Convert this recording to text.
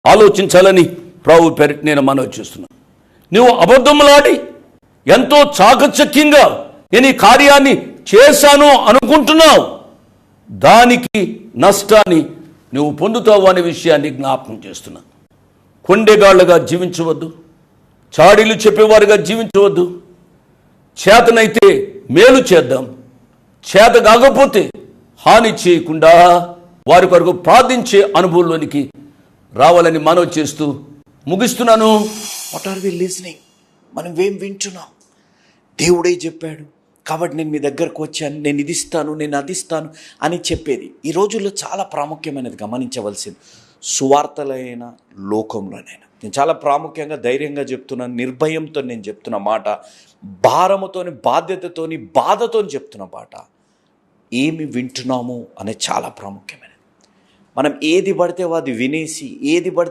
ఆలోచించాలని ప్రభు పేరిట నేను మనవి చేస్తున్నాను. నువ్వు అబద్ధములాడి ఎంతో చాకచక్యంగా నేను ఈ కార్యాన్ని చేశాను అనుకుంటున్నావు, దానికి నష్టాన్ని నువ్వు పొందుతావు అనే విషయాన్ని జ్ఞాపకం చేస్తున్నాను. కొండెగాళ్లుగా జీవించవద్దు, చాడీలు చెప్పేవారుగా జీవించవద్దు. చేతనైతే మేలు చేద్దాం, చేత కాకపోతే హాని చేయకుండా వారి కొరకు ప్రార్థించే అనుభవంలోనికి రావాలని మనవి చేస్తూ ముగిస్తున్నాను. What are we listening? మనం ఏం వింటున్నాం? దేవుడే చెప్పాడు కాబట్టి నేను మీ దగ్గరకు వచ్చాను, నేను ఇది ఇస్తాను, నేను అది ఇస్తాను అని చెప్పేది ఈ రోజుల్లో చాలా ప్రాముఖ్యమైనది. గమనించవలసింది సువార్తలైన లోకంలోనైనా నేను చాలా ప్రాముఖ్యంగా ధైర్యంగా చెప్తున్నాను, నిర్భయంతో నేను చెప్తున్న మాట, భారముతోని బాధ్యతతోని బాధతోని చెప్తున్న మాట. ఏమి వింటున్నాము అనేది చాలా ప్రాముఖ్యమైనది. మనం ఏది పడితే అది వినేసి ఏది పడితే